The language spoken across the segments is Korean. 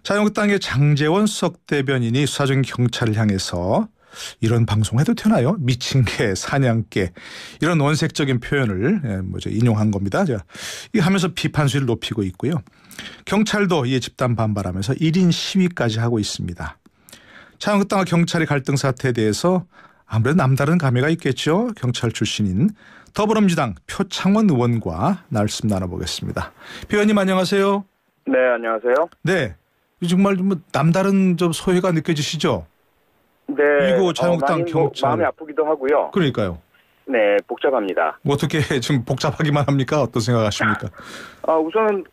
자유한국당의 장제원 수석 대변인이 수사중인 경찰을 향해서 이런 방송해도 되나요? 미친 개, 사냥개 이런 원색적인 표현을 인용한 겁니다. 이 하면서 비판 수위를 높이고 있고요. 경찰도 이에 집단 반발하면서 1인 시위까지 하고 있습니다. 자유한국당과 경찰의 갈등 사태에 대해서 아무래도 남다른 감회가 있겠죠. 경찰 출신인 더불어민주당 표창원 의원과 말씀 나눠보겠습니다. 의원님 안녕하세요. 네, 안녕하세요. 네, 정말 좀 남다른 좀 소외가 느껴지시죠? 네, 이거 자유한국당 경찰 마음이 아프기도 하고요. 그러니까요. 네, 복잡합니다. 어떻게 지금 복잡하기만 합니까? 어떤 생각하십니까? 우선은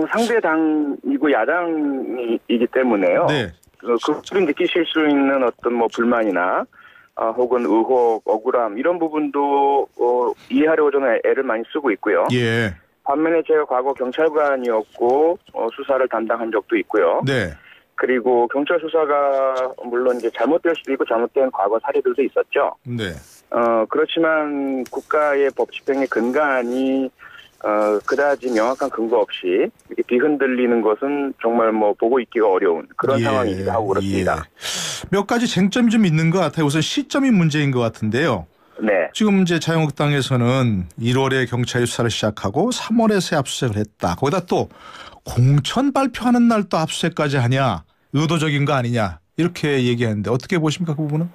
상대 당이고 야당이기 때문에요. 네. 그들이 느끼실 수 있는 어떤 불만이나 혹은 의혹, 억울함 이런 부분도 이해하려고 저는 애를 많이 쓰고 있고요. 예. 반면에 제가 과거 경찰관이었고 수사를 담당한 적도 있고요. 네. 그리고 경찰 수사가 물론 이제 잘못될 수도 있고 잘못된 과거 사례들도 있었죠. 네. 그렇지만 국가의 법 집행의 근간이 그다지 명확한 근거 없이 이렇게 뒤흔들리는 것은 정말 보고 있기가 어려운 그런 상황이기도 하고 그렇습니다. 예. 몇 가지 쟁점이 좀 있는 것 같아요. 우선 시점이 문제인 것 같은데요. 네. 지금 이제 자유한국당에서는 1월에 경찰이 수사를 시작하고 3월에 새 압수수색을 했다. 거기다 또 공천 발표하는 날 또 압수수색까지 하냐. 의도적인 거 아니냐. 이렇게 얘기하는데 어떻게 보십니까 그 부분은?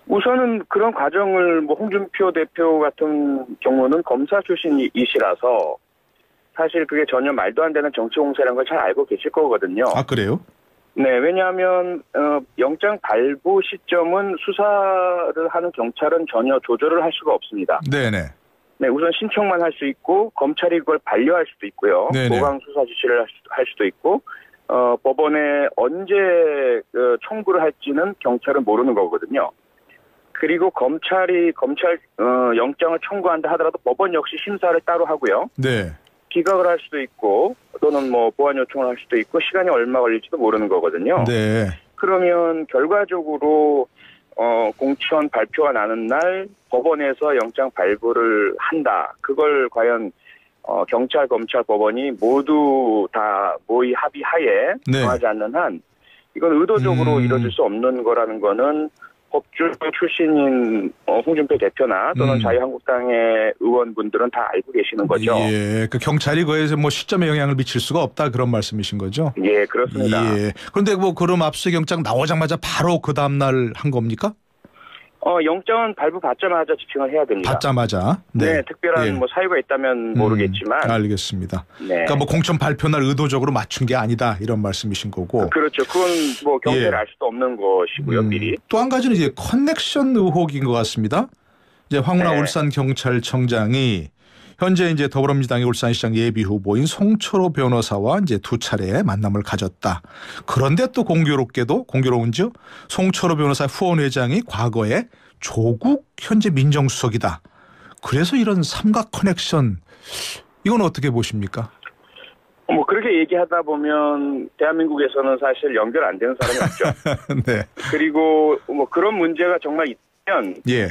우선은 그런 과정을 홍준표 대표 같은 경우는 검사 출신이시라서 사실 그게 전혀 말도 안 되는 정치 공세라는 걸 잘 알고 계실 거거든요. 아, 그래요? 네, 왜냐하면 영장 발부 시점은 수사를 하는 경찰은 전혀 조절을 할 수가 없습니다. 네네. 네, 우선 신청만 할 수 있고 검찰이 그걸 반려할 수도 있고요. 네네. 보강 수사 지시를 할 수도 있고 법원에 언제 청구를 할지는 경찰은 모르는 거거든요. 그리고 검찰 영장을 청구한다 하더라도 법원 역시 심사를 따로 하고요. 네. 기각을 할 수도 있고 또는 보완 요청을 할 수도 있고 시간이 얼마 걸릴지도 모르는 거거든요. 네. 그러면 결과적으로 공천 발표가 나는 날 법원에서 영장 발부를 한다. 그걸 과연 경찰, 검찰, 법원이 모두 다 모의 합의하에 네. 정하지 않는 한 이건 의도적으로 이뤄질 수 없는 거라는 거는 법조 출신인 홍준표 대표나 또는 자유한국당의 의원분들은 다 알고 계시는 거죠. 예, 그 경찰이 거기서 시점에 영향을 미칠 수가 없다 그런 말씀이신 거죠? 예, 그렇습니다. 예. 그런데 그럼 압수수색 영장 나오자마자 바로 그 다음 날 한 겁니까? 영장은 발부 받자마자 집행을 해야 됩니다. 받자마자. 네, 특별한 사유가 있다면 모르겠지만. 알겠습니다. 네. 그러니까 공천 발표날 의도적으로 맞춘 게 아니다 이런 말씀이신 거고. 그렇죠. 그건 경찰이 알 수도 없는 것이고요, 미리. 또 한 가지는 이제 커넥션 의혹인 것 같습니다. 이제 황운하 네. 울산경찰청장이 현재 이제 더불어민주당의 울산시장 예비 후보인 송철호 변호사와 이제 두 차례 만남을 가졌다. 그런데 또 공교로운지요. 송철호 변호사 후원회장이 과거에 조국 현재 민정수석이다. 그래서 이런 삼각 커넥션 이건 어떻게 보십니까? 그렇게 얘기하다 보면 대한민국에서는 사실 연결 안 되는 사람이 없죠. 네. 그리고 그런 문제가 정말 있다면 예.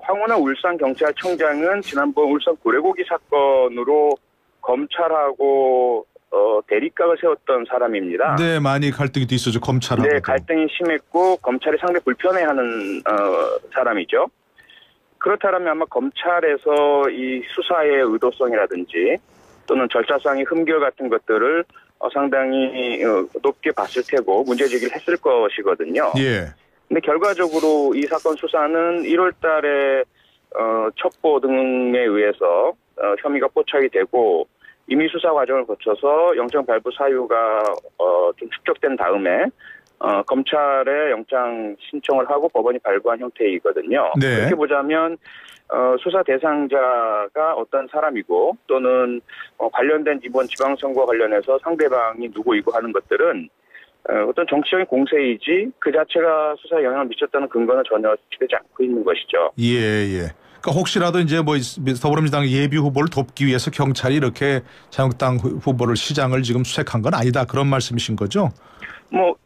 황운하 울산경찰청장은 지난번 울산 고래고기 사건으로 검찰하고 대립각을 세웠던 사람입니다. 네, 많이 갈등이 있었죠. 검찰하고. 네, 갈등이 심했고 검찰이 상당히 불편해하는 사람이죠. 그렇다면 아마 검찰에서 이 수사의 의도성이라든지 또는 절차상의 흠결 같은 것들을 상당히 높게 봤을 테고 문제제기를 했을 것이거든요. 예. 근데 결과적으로 이 사건 수사는 1월 달에 첩보 등에 의해서 혐의가 포착이 되고 이미 수사 과정을 거쳐서 영장 발부 사유가 좀 축적된 다음에 검찰에 영장 신청을 하고 법원이 발부한 형태이거든요. 네. 그렇게 보자면 수사 대상자가 어떤 사람이고 또는 관련된 이번 지방선거 관련해서 상대방이 누구이고 하는 것들은 어떤 정치적인 공세이지 그 자체가 수사에 영향을 미쳤다는 근거는 전혀 지되지 않고 있는 것이죠. 예. 그러니까 혹시라도 이제 더불어민주당 예비 후보를 돕기 위해서 경찰이 이렇게 자유한국당 후보를 시장을 지금 수색한 건 아니다 그런 말씀이신 거죠?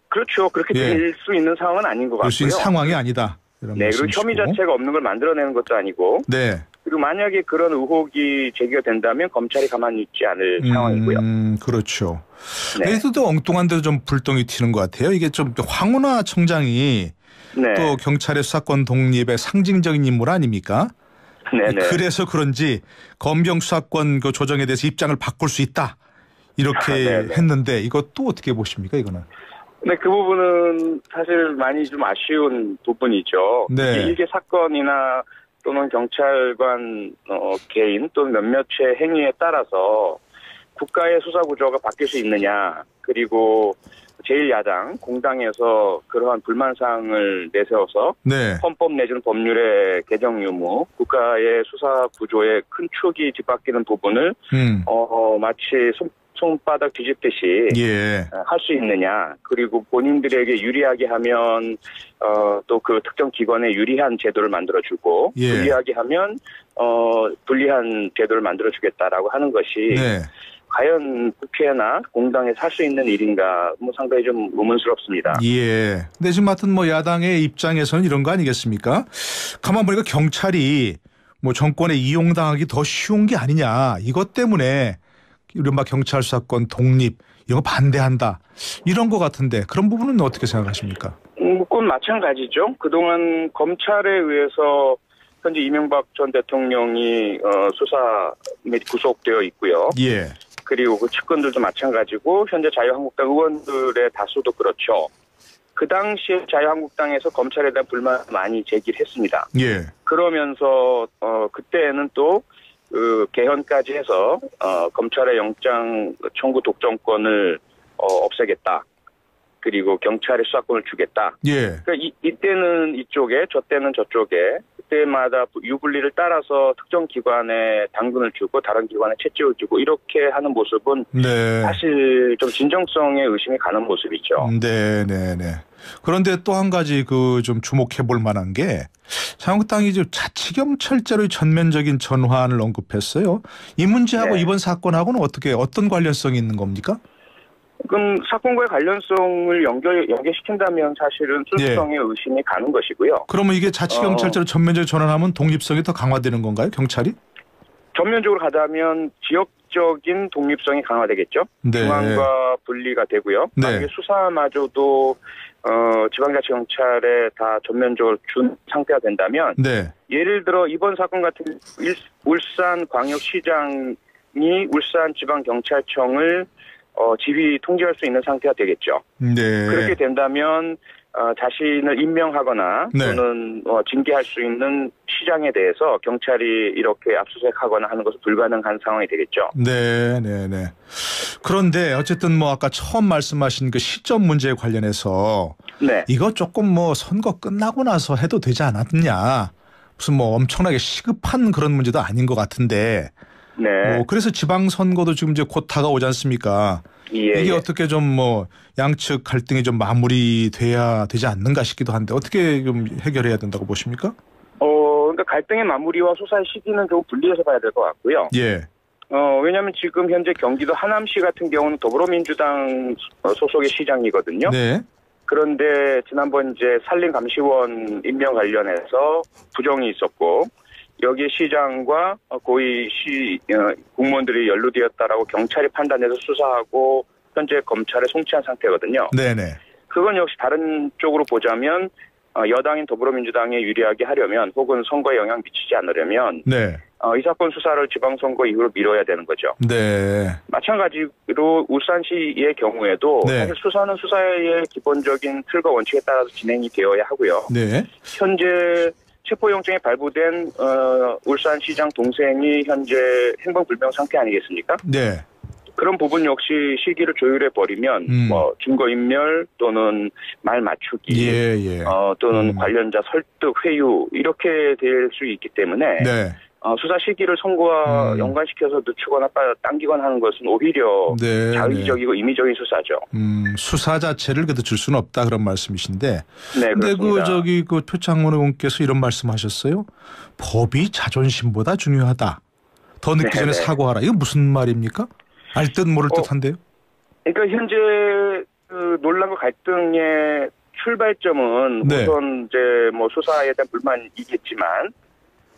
그렇죠. 그렇게 될 수 있는 상황은 아닌 것 같고요. 그럴 수 있는 상황이 아니다. 네, 그리고 혐의 자체가 없는 걸 만들어내는 것도 아니고. 네. 그리고 만약에 그런 의혹이 제기가 된다면 검찰이 가만히 있지 않을 상황이고요. 그렇죠. 네. 그래도 엉뚱한 데도 좀 불똥이 튀는 것 같아요. 이게 좀 황운하 청장이 네. 또 경찰의 수사권 독립의 상징적인 인물 아닙니까? 네네. 그래서 그런지 검경 수사권 그 조정에 대해서 입장을 바꿀 수 있다. 이렇게 네네. 했는데 이것도 어떻게 보십니까, 이거는? 네, 그 부분은 사실 많이 좀 아쉬운 부분이죠. 네. 일개 사건이나 또는 경찰관 개인 또는 몇몇의 행위에 따라서 국가의 수사 구조가 바뀔 수 있느냐, 그리고 제1야당 공당에서 그러한 불만사항을 내세워서 네. 헌법 내지는 법률의 개정 유무, 국가의 수사 구조의 큰 축이 뒤바뀌는 부분을 마치 손바닥 뒤집듯이 예. 할 수 있느냐, 그리고 본인들에게 유리하게 하면 또 그 특정 기관에 유리한 제도를 만들어주고 예. 불리하게 하면 불리한 제도를 만들어주겠다라고 하는 것이 네. 과연 국회나 공당에서 할 수 있는 일인가 상당히 좀 의문스럽습니다. 예. 근데 지금 하여튼 뭐 야당의 입장에서는 이런 거 아니겠습니까? 가만 보니까 경찰이 뭐 정권에 이용당하기 더 쉬운 게 아니냐. 이것 때문에 이른바 경찰 수사권 독립 이거 반대한다. 이런 거 같은데 그런 부분은 어떻게 생각하십니까? 그건 마찬가지죠. 그동안 검찰에 의해서 현재 이명박 전 대통령이 수사 및 구속되어 있고요. 예. 그리고 그 측근들도 마찬가지고 현재 자유한국당 의원들의 다수도 그렇죠. 그 당시에 자유한국당에서 검찰에 대한 불만 많이 제기를 했습니다. 예. 그러면서 그때는 또 그 개헌까지 해서 검찰의 영장 청구 독점권을 없애겠다. 그리고 경찰의 수사권을 주겠다. 예. 그러니까 이때는 이쪽에, 저 때는 저쪽에, 그때마다 유불리를 따라서 특정 기관에 당근을 주고 다른 기관에 채찍을 주고 이렇게 하는 모습은 네. 사실 좀 진정성에 의심이 가는 모습이죠. 네, 네, 네. 그런데 또 한 가지 그 좀 주목해 볼 만한 게 자유한국당이 좀 자치경찰제로의 전면적인 전환을 언급했어요. 이 문제하고 네. 이번 사건하고는 어떤 관련성이 있는 겁니까? 그럼 사건과의 관련성을 연계시킨다면 사실은 순수성에 의심이 가는 것이고요. 그러면 이게 자치경찰제로 전면적으로 전환하면 독립성이 더 강화되는 건가요, 경찰이? 전면적으로 가다면 지역적인 독립성이 강화되겠죠. 네. 중앙과 분리가 되고요. 네. 만약에 수사마저도 지방자치경찰에 다 전면적으로 준 상태가 된다면 네. 예를 들어 이번 사건 같은 울산광역시장이 울산지방경찰청을 지휘 통제할 수 있는 상태가 되겠죠. 네. 그렇게 된다면 자신을 임명하거나 네. 또는 징계할 수 있는 시장에 대해서 경찰이 이렇게 압수수색하거나 하는 것은 불가능한 상황이 되겠죠. 네, 네, 네. 그런데 어쨌든 뭐 아까 처음 말씀하신 그 시점 문제에 관련해서 네. 이거 조금 뭐 선거 끝나고 나서 해도 되지 않았느냐. 무슨 뭐 엄청나게 시급한 그런 문제도 아닌 것 같은데. 네. 뭐 그래서 지방선거도 지금 이제 곧 다가오지 않습니까? 예, 이게 예. 어떻게 좀 뭐 양측 갈등이 좀 마무리돼야 되지 않는가 싶기도 한데 어떻게 좀 해결해야 된다고 보십니까? 그러니까 갈등의 마무리와 수사의 시기는 좀 분리해서 봐야 될 것 같고요. 예. 왜냐하면 지금 현재 경기도 하남시 같은 경우는 더불어민주당 소속의 시장이거든요. 네. 그런데 지난번 이제 산림감시원 임명 관련해서 부정이 있었고 여기에 시장과 고위 공무원들이 연루되었다라고 경찰이 판단해서 수사하고 현재 검찰에 송치한 상태거든요. 네네. 그건 역시 다른 쪽으로 보자면 여당인 더불어민주당에 유리하게 하려면 혹은 선거에 영향 미치지 않으려면 네. 이 사건 수사를 지방선거 이후로 미뤄야 되는 거죠. 네. 마찬가지로 울산시의 경우에도 네. 사실 수사는 수사의 기본적인 틀과 원칙에 따라서 진행이 되어야 하고요. 네. 현재 체포영장이 발부된 울산시장 동생이 현재 행방불명 상태 아니겠습니까? 네. 그런 부분 역시 시기를 조율해 버리면 뭐 증거인멸 또는 말 맞추기 예, 예. 또는 관련자 설득 회유 이렇게 될 수 있기 때문에 네. 수사 시기를 선거와 연관시켜서 늦추거나 당기거나 하는 것은 오히려 네, 자의적이고 임의적인 수사죠. 수사 자체를 그래도 줄 수는 없다 그런 말씀이신데. 네, 근데 그렇습니다. 그 표창원 의원께서 이런 말씀하셨어요. 법이 자존심보다 중요하다. 더 늦기 전에 네네. 사과하라. 이거 무슨 말입니까? 알 듯 모를 듯한데요. 그러니까 현재 그 논란과 갈등의 출발점은 네. 우선 이제 뭐 수사에 대한 불만이겠지만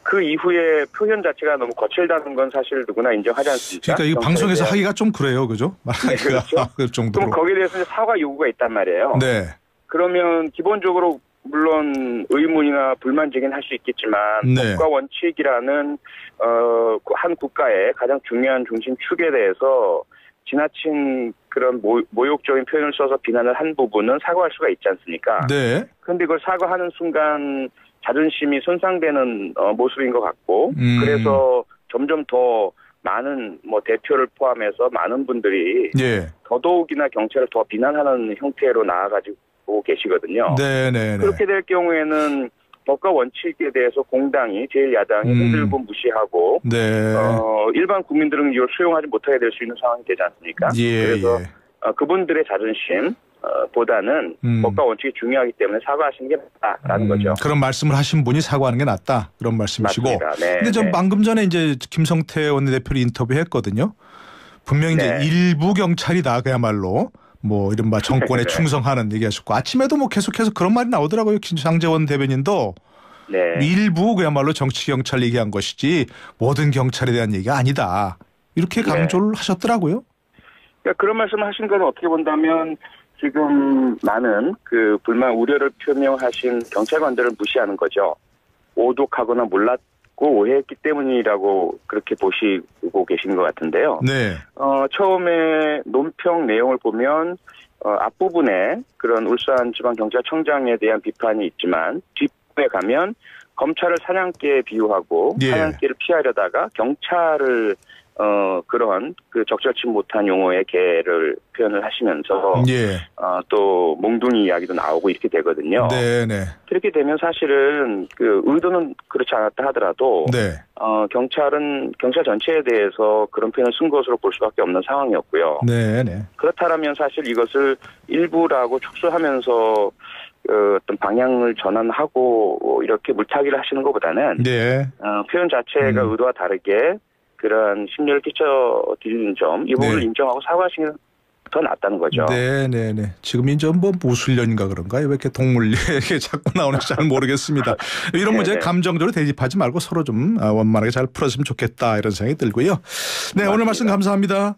그 이후에 표현 자체가 너무 거칠다는 건 사실 누구나 인정하지 않습니까? 그러니까 이 방송에서 하기가 좀 그래요, 그죠? 네, 그렇죠. 그 정도로. 그럼 거기에 대해서 이제 사과 요구가 있단 말이에요. 네. 그러면 기본적으로 물론 의문이나 불만 제기는 할 수 있겠지만 네. 법과 원칙이라는 한 국가의 가장 중요한 중심 축에 대해서 지나친 그런 모욕적인 표현을 써서 비난을 한 부분은 사과할 수가 있지 않습니까? 네. 그런데 그걸 사과하는 순간 자존심이 손상되는 모습인 것 같고 그래서 점점 더 많은 대표를 포함해서 많은 분들이 예. 더더욱이나 경찰을 더 비난하는 형태로 나아가지고 계시거든요. 네네. 그렇게 될 경우에는 법과 원칙에 대해서 공당이 제1야당이 흔들고 무시하고 네. 일반 국민들은 이걸 수용하지 못하게 될 수 있는 상황이 되지 않습니까? 예. 그래서 그분들의 자존심 보다는 법과 원칙이 중요하기 때문에 사과하시는 게 낫다라는 거죠. 그런 말씀을 하신 분이 사과하는 게 낫다 그런 말씀이시고. 맞습니다. 네, 근데 전 방금 전에 이제 김성태 원내대표를 인터뷰했거든요. 분명히 이제 네. 일부 경찰이다 그야말로 이른바 정권에 네. 충성하는 얘기하셨고 아침에도 계속해서 그런 말이 나오더라고요. 장제원 대변인도 네. 일부 그야말로 정치 경찰 얘기한 것이지 모든 경찰에 대한 얘기가 아니다. 이렇게 강조를 하셨더라고요. 그러니까 그런 말씀을 하신 건 어떻게 본다면 지금 많은 그 불만 우려를 표명하신 경찰관들을 무시하는 거죠. 오독하거나 몰랐고 오해했기 때문이라고 그렇게 보시고 계신 것 같은데요. 네. 처음에 논평 내용을 보면 앞부분에 그런 울산지방경찰청장에 대한 비판이 있지만 뒷부분에 가면 검찰을 사냥개에 비유하고 예. 사냥개를 피하려다가 경찰을 그런 그 적절치 못한 용어의 개를 표현을 하시면서 예. 또 몽둥이 이야기도 나오고 이렇게 되거든요. 네네. 그렇게 되면 사실은 그 의도는 그렇지 않았다 하더라도 네. 경찰 전체에 대해서 그런 표현을 쓴 것으로 볼 수밖에 없는 상황이었고요. 네네. 그렇다면 사실 이것을 일부라고 축소하면서 어떤 방향을 전환하고 이렇게 물타기를 하시는 것보다는 네. 표현 자체가 의도와 다르게 그런 심려를 끼쳐드리는 점, 이 부분을 네. 인정하고 사과하시는 게 더 낫다는 거죠. 네네네. 지금 이제 무술년인가 그런가요? 왜 이렇게 동물 이렇게 자꾸 나오는지 잘 모르겠습니다. 이런 문제 감정적으로 대립하지 말고 서로 좀 원만하게 잘 풀었으면 좋겠다 이런 생각이 들고요. 네, 맞습니다. 오늘 말씀 감사합니다.